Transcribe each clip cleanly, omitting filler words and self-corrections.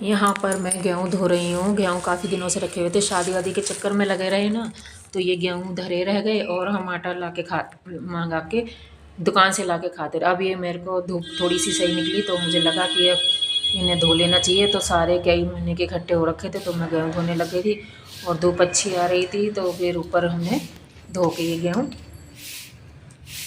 यहाँ पर मैं गेहूँ धो रही हूँ। गेहूँ काफ़ी दिनों से रखे हुए थे, शादी वादी के चक्कर में लगे रहे ना, तो ये गेहूँ धरे रह गए और हम आटा ला के मंगा के दुकान से ला के खाते रहे। अब ये मेरे को धूप थोड़ी सी सही निकली तो मुझे लगा कि अब इन्हें धो लेना चाहिए। तो सारे कई महीने के इकट्ठे हो रखे थे तो मैं गेहूँ धोने लग गई थी और धूप अच्छी आ रही थी, तो फिर ऊपर हमने धो के ये गेहूँ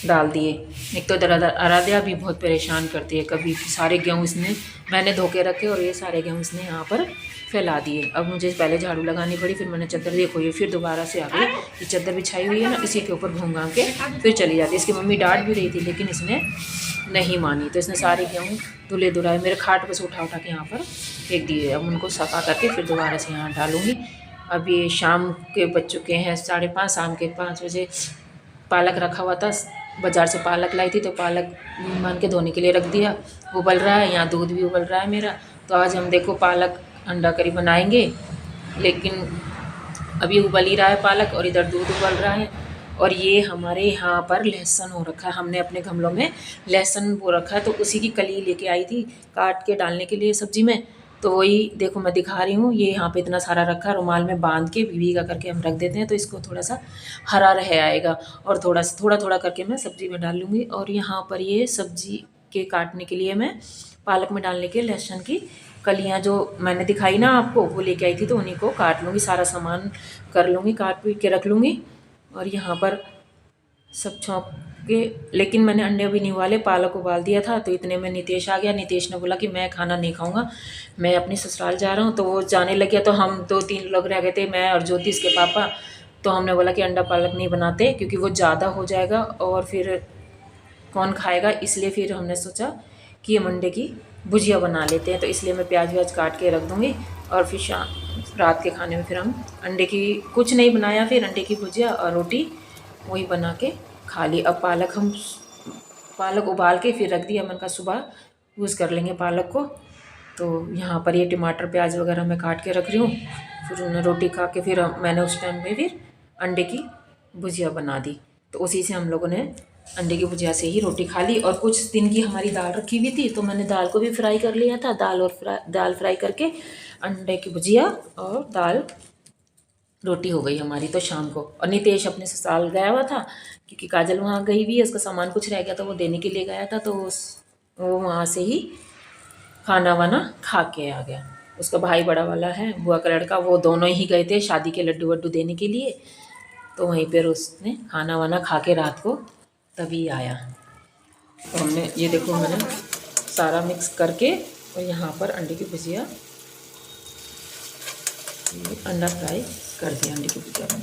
डाल दिए। एक तो आराध्या भी बहुत परेशान करती है, कभी सारे गेहूँ इसने मैंने धो के रखे और ये सारे गेहूँ इसने यहाँ पर फैला दिए। अब मुझे पहले झाड़ू लगानी पड़ी, फिर मैंने चादर देखो ये फिर दोबारा से आ गई। ये चादर बिछाई हुई है ना, इसी के ऊपर घूंगा के फिर चली जाती। इसकी मम्मी डांट भी रही थी लेकिन इसने नहीं मानी, तो इसने सारे गेहूँ धुले धुलाए मेरे खाट पर से उठा उठा के यहाँ पर फेंक दिए। अब उनको सफा करके फिर दोबारा से यहाँ डालूँगी। अब ये शाम के बज चुके हैं 5:30, शाम के 5 बजे। पालक रखा हुआ था, बाज़ार से पालक लाई थी तो पालक मान के धोने के लिए रख दिया। उबल रहा है, यहाँ दूध भी उबल रहा है मेरा। तो आज हम देखो पालक अंडा करी बनाएंगे, लेकिन अभी उबल ही रहा है पालक और इधर दूध उबल रहा है। और ये हमारे यहाँ पर लहसुन हो रखा है, हमने अपने गमलों में लहसुन बो रखा है, तो उसी की कली लेके आई थी काट के डालने के लिए सब्जी में। तो वही देखो मैं दिखा रही हूँ, ये यहाँ पे इतना सारा रखा है, रुमाल में बांध के भीगा करके हम रख देते हैं तो इसको थोड़ा सा हरा रह आएगा। और थोड़ा थोड़ा करके मैं सब्जी में डाल लूँगी। और यहाँ पर ये सब्जी के काटने के लिए मैं पालक में डालने के लहसुन की कलियाँ जो मैंने दिखाई ना आपको, वो लेके आई थी, तो उन्हीं को काट लूँगी, सारा सामान कर लूँगी, काट पीट के रख लूँगी। और यहाँ पर सब छौंक के, लेकिन मैंने अंडे भी नहीं उबाले, पालक उबाल दिया था। तो इतने में नितेश आ गया। नितेश ने बोला कि मैं खाना नहीं खाऊंगा, मैं अपनी ससुराल जा रहा हूँ। तो वो जाने लग गया, तो हम 2-3 लोग रह गए थे, मैं और ज्योति इसके पापा। तो हमने बोला कि अंडा पालक नहीं बनाते क्योंकि वो ज़्यादा हो जाएगा और फिर कौन खाएगा, इसलिए फिर हमने सोचा कि हम अंडे की भुजिया बना लेते हैं। तो इसलिए मैं प्याज व्याज काट के रख दूँगी और फिर शाम रात के खाने में फिर हम अंडे की कुछ नहीं बनाया, फिर अंडे की भुजिया और रोटी वही बना के खा ली। अब पालक उबाल के फिर रख दिया, मैंने कहा सुबह यूज़ कर लेंगे पालक को। तो यहाँ पर ये टमाटर प्याज वगैरह मैं काट के रख रही हूँ। फिर उन्हें रोटी खा के फिर मैंने उस टाइम में फिर अंडे की भुजिया बना दी। तो उसी से हम लोगों ने अंडे की भुजिया से ही रोटी खा ली। और कुछ दिन की हमारी दाल रखी हुई थी तो मैंने दाल को भी फ्राई कर लिया था। दाल फ्राई करके अंडे की भुजिया और दाल रोटी हो गई हमारी तो शाम को। और नितेश अपने ससुराल गया हुआ था क्योंकि काजल वहाँ गई हुई है, उसका सामान कुछ रह गया तो वो देने के लिए गया था। तो वो वहाँ से ही खाना वाना खा के आ गया। उसका भाई बड़ा वाला है, बुआ का लड़का, वो दोनों ही गए थे शादी के लड्डू वड्डू देने के लिए। तो वहीं पर उसने खाना वाना खा के रात को तभी आया। तो हमने ये देखो मैंने सारा मिक्स करके और यहाँ पर अंडे की भुजिया, अंडा फ्राई कर दिया अंडे की भुजिया में।